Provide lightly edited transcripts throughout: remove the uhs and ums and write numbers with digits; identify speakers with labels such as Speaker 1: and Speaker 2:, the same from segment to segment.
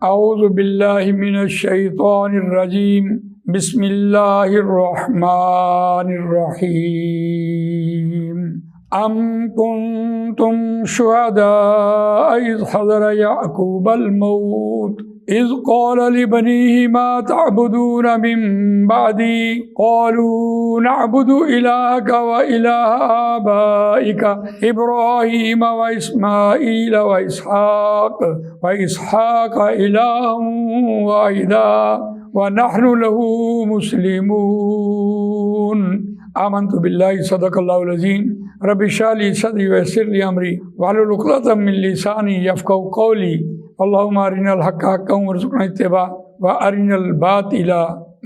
Speaker 1: اعوذ باللہ من الشیطان الرجیم بسم اللہ الرحمن الرحیم ام کنتم شہداء اذ حضر یعقوب الموت اذ قال لبنیہ ما تعبدون من بعدی قالوا نعبد الہک والہ آبائک ابراہیم واسماعیل واسحاق الہ واحدا ونحن له مسلمون آمنت باللہ صدق اللہ العظیم رب اشرح لی صدری ویسر لی امری واحلل عقدۃ من لسانی یفقہوا قولی اللہم ارنا الحق حقا وارزقنا اتباعہ وارنا الباطل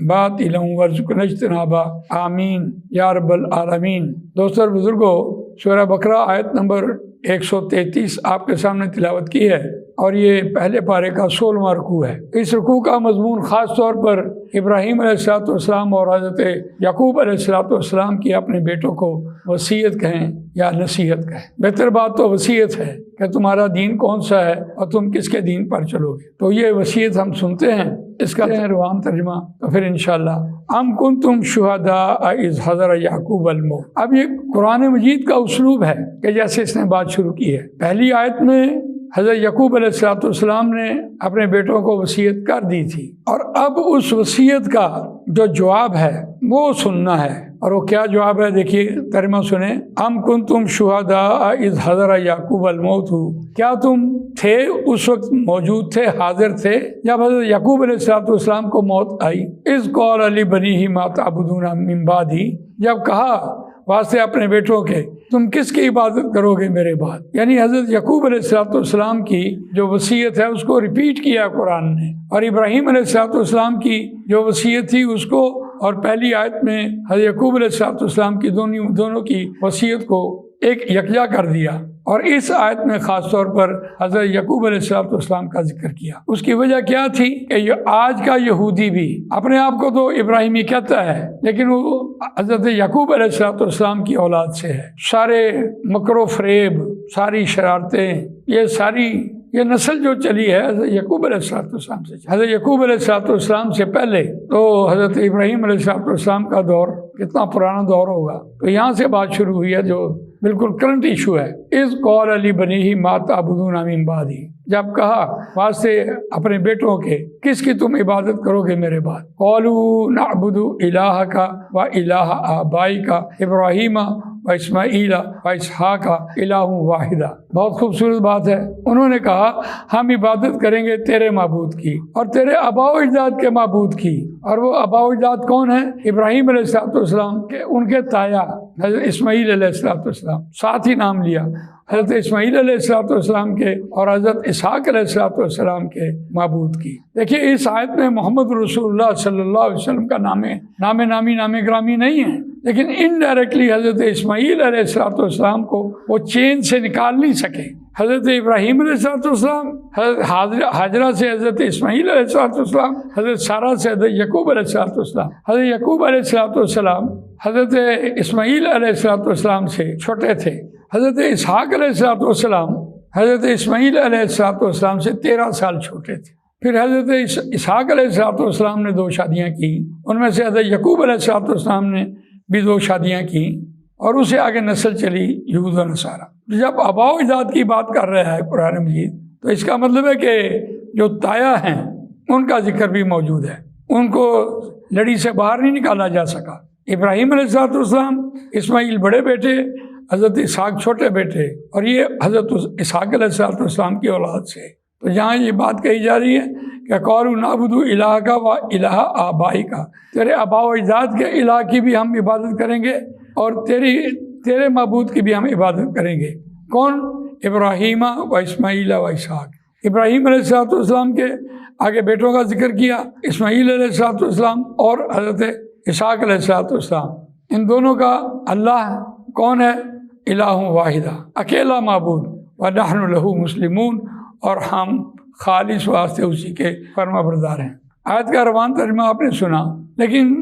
Speaker 1: باطلا وارزقنا اجتنابہ آمین یا رب العالمین۔ دوستو اور بزرگوں، سورہ بقرہ آیت نمبر 133 آپ کے سامنے تلاوت کی ہے، اور یہ پہلے پارے کا 16واں رکوع ہے۔ اس رکوع کا مضمون خاص طور پر ابراہیم علیہ السلام اور حضرت یعقوب علیہ السلام کی اپنے بیٹوں کو وصیت کہیں یا نصیحت کہیں۔ بہتر بات تو وصیت ہے کہ تمہارا دین کون سا ہے اور تم کس کے دین پر چلو گے، تو یہ وصیت ہم سنتے ہیں، اس کا روان ترجمہ تو پھر انشاءاللہ ام کنتم شہداء اذ حضر یعقوب الموت۔ اب یہ قرآن مجید کا اسلوب ہے کہ جیسے اس نے بات شروع کی ہے، پہلی آیت میں حضرت یعقوب علیہ السلام نے اپنے بیٹوں کو وصیت کر دی تھی، اور اب اس وصیت کا جو جواب ہے وہ سننا ہے، اور وہ کیا جواب ہے دیکھیے، ترجمہ سنیں۔ ام کنتم شہداء اذ حضر یعقوب الموت، کیا تم تھے اس وقت، موجود تھے، حاضر تھے جب حضرت یعقوب علیہ السلام کو موت آئی؟ اذ قال لبنیہ ما تعبدون من بعدی، جب کہا واسطے اپنے بیٹوں کے تم کس کی عبادت کرو گے میرے بعد، یعنی حضرت یعقوب علیہ السلام کی جو وصیت ہے اس کو ریپیٹ کیا قرآن نے، اور ابراہیم علیہ السلام کی جو وصیت تھی اس کو، اور پہلی آیت میں حضرت یعقوب علیہ السلام کی دونوں کی وصیت کو ایک یکجا کر دیا، اور اس آیت میں خاص طور پر حضرت یعقوب علیہ السلام کا ذکر کیا۔ اس کی وجہ کیا تھی کہ آج کا یہودی بھی اپنے آپ کو تو ابراہیمی کہتا ہے، لیکن وہ حضرت یعقوب علیہ السلام کی اولاد سے ہے۔ سارے مکر و فریب، ساری شرارتیں، یہ نسل جو چلی ہے حضرت یعقوب علیہ السلام سے، حضرت یعقوب علیہ السلام سے پہلے تو حضرت ابراہیم علیہ السلام کا دور کتنا پرانا دور ہوگا، تو یہاں سے بات شروع ہوئی ہے جو بالکل کرنٹ ایشو ہے۔ اذ قال لبنیہ ما تعبدون من بعدی، جب کہا واسطے اپنے بیٹوں کے کس کی تم عبادت کرو گے میرے بعد؟ قالوا نعبد الہک والہ آبائک ابراہیم واسماعیل واسحاق الہ واحدہ۔ بہت خوبصورت بات ہے، انہوں نے کہا ہم عبادت کریں گے تیرے معبود کی اور تیرے آباء و اجداد کے معبود کی، اور وہ آباء و اجداد کون ہیں؟ ابراہیم علیہ السلام کے، ان کے تایا حضرت اسماعیل علیہ السلام، ساتھ ہی نام لیا، حضرت اسماعیل علیہ السلام کے اور حضرت اسحاق علیہ السلام کے معبود کی۔ دیکھیے اس آیت میں محمد رسول اللہ صلی اللہ علیہ وسلم کا نام گرامی نہیں ہے، لیکن انڈائریکٹلی حضرت اسماعیل علیہ السلام کو وہ چین سے نکال نہیں سکے۔ حضرت ابراہیم علیہ السلام، حضرت حاجرہ سے حضرت اسماعیل علیہ السلام، حضرت سارہ سے حضرت یعقوب علیہ السلام، حضرت یعقوب علیہ السلام حضرت اسماعیل علیہ السلام سے چھوٹے تھے، حضرت اسحاق علیہ السلام حضرت اسماعیل علیہ السلام سے 13 سال چھوٹے تھے۔ پھر حضرت اسحاق علیہ السلام نے 2 شادیاں کی، ان میں سے حضرت یعقوب علیہ السلام نے بھی 2 شادیاں کی، اور اسے آگے نسل چلی یہود و نصارہ۔ جب آباء و اجداد کی بات کر رہا ہے قرآن مجید، تو اس کا مطلب ہے کہ جو تایا ہیں ان کا ذکر بھی موجود ہے، ان کو لڑی سے باہر نہیں نکالا جا سکا۔ ابراہیم علیہ السلام، اسماعیل بڑے بیٹے، حضرت اسحاق چھوٹے بیٹے، اور یہ حضرت اسحاق علیہ السلام کی اولاد سے۔ تو یہاں یہ بات کہی جا رہی ہے کہ قالوا نعبد الہک والہ آبائک، تیرے آباء و اجداد کے الہ کی بھی ہم عبادت کریں گے، اور تیرے معبود کی بھی ہم عبادت کریں گے۔ کون؟ ابراہیم و اسماعیل و اسحاق۔ ابراہیم علیہ السلام کے آگے بیٹوں کا ذکر کیا، اسماعیل علیہ السلام اور حضرت اسحاق علیہ السلام، ان دونوں کا اللہ کون ہے؟ الہ واحدہ، اکیلا معبود، ونحن له مسلمون، اور ہم خالص واسطے اسی کے فرما بردار ہیں۔ آیت کا روان ترجمہ آپ نے سنا، لیکن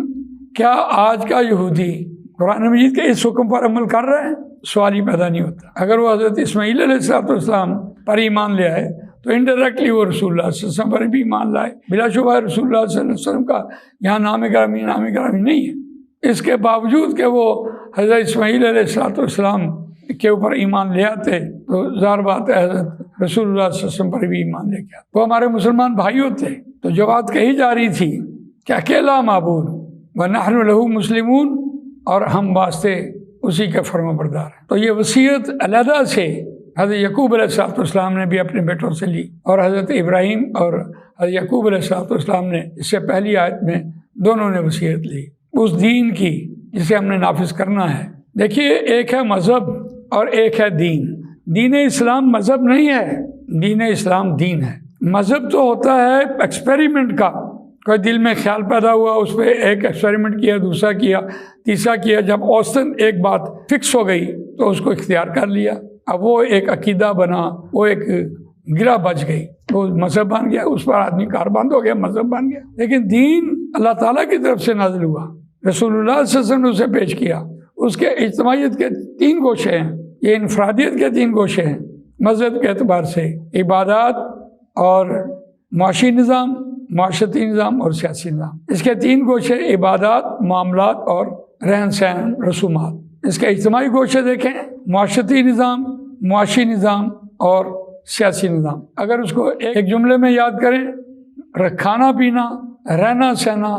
Speaker 1: کیا آج کا یہودی قرآن مجید کے اس حکم پر عمل کر رہے ہیں؟ سوال ہی پیدا نہیں ہوتا۔ اگر وہ حضرت اسماعیل علیہ السلام پر ایمان لے آئے تو تو انڈائریکٹلی وہ رسول اللہ صلی اللہ علیہ وسلم پر بھی ایمان لائے۔ بلا شبہ رسول اللہ صلی اللہ علیہ وسلم کا یہاں نام گرامی نہیں ہے، اس کے باوجود کہ وہ حضرت اسماعیل علیہ السلام کے اوپر ایمان لے آتے تو ظاہر بات ہے حضرت رسول اللہ صلی اللہ علیہ وسلم پر بھی ایمان لے کے آتے۔ وہ ہمارے مسلمان بھائیوں تھے، تو جو بات کہی جا رہی تھی کہ اکیلا معبود وَنَحْنُ لَهُ مُسْلِمُونَ، اور ہم واسطے اسی کے فرما بردار ہیں، تو یہ وصیت علیحدہ سے حضرت یعقوب علیہ السلام نے بھی اپنے بیٹوں سے لی، اور حضرت ابراہیم اور حضرت یعقوب علیہ السلام نے اس سے پہلی آیت میں دونوں نے وصیت لی اس دین کی جسے ہم نے نافذ کرنا ہے۔ دیکھیے، ایک ہے مذہب اور ایک ہے دین۔ دین اسلام مذہب نہیں ہے، دین اسلام دین ہے۔ مذہب تو ہوتا ہے ایکسپیریمنٹ کا، کوئی دل میں خیال پیدا ہوا، اس پہ ایک ایکسپیریمنٹ کیا، دوسرا کیا، تیسرا کیا، جب اوسطاً ایک بات فکس ہو گئی تو اس کو اختیار کر لیا، اب وہ ایک عقیدہ بنا، وہ ایک گرہ بچ گئی، وہ مذہب بن گیا، اس پر آدمی کاربند ہو گیا، مذہب بن گیا۔ لیکن دین اللہ تعالیٰ کی طرف سے نازل ہوا، رسول اللہ صلی اللہ علیہ وسلم نے اسے پیش کیا۔ اس کے اجتماعیت کے 3 گوشے ہیں، یہ انفرادیت کے 3 گوشے ہیں مذہب کے اعتبار سے، عبادات اور معاشی نظام، معاشرتی نظام اور سیاسی نظام۔ اس کے 3 گوشے عبادات، معاملات اور رہن سہن، رسومات۔ اس کے اجتماعی گوشے دیکھیں، معاشرتی نظام، معاشی نظام اور سیاسی نظام۔ اگر اس کو ایک جملے میں یاد کریں، کھانا پینا، رہنا سہنا،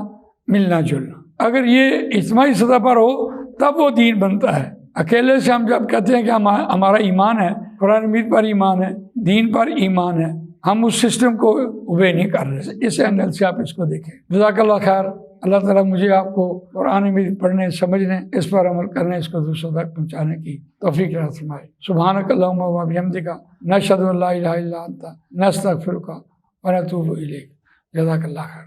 Speaker 1: ملنا جلنا، اگر یہ اجتماعی سطح پر ہو تب وہ دین بنتا ہے۔ اکیلے سے ہم جب کہتے ہیں کہ ہمارا ایمان ہے، قرآن مجید پر ایمان ہے، دین پر ایمان ہے، ہم اس سسٹم کو اوبے نہیں کر رہے۔ اس اینگل سے آپ اس کو دیکھیں۔ جزاک اللہ خیر۔ اللہ تعالیٰ مجھے آپ کو قرآن مجید پڑھنے، سمجھنے، اس پر عمل کرنے، اس کو دوسروں تک پہنچانے کی توفیق عطا فرمائے۔ سبحانک اللہم و بحمدک، نشہد ان لا الہ الا انت، نستغفرک و نتوب الیک۔ جزاک اللہ خیر۔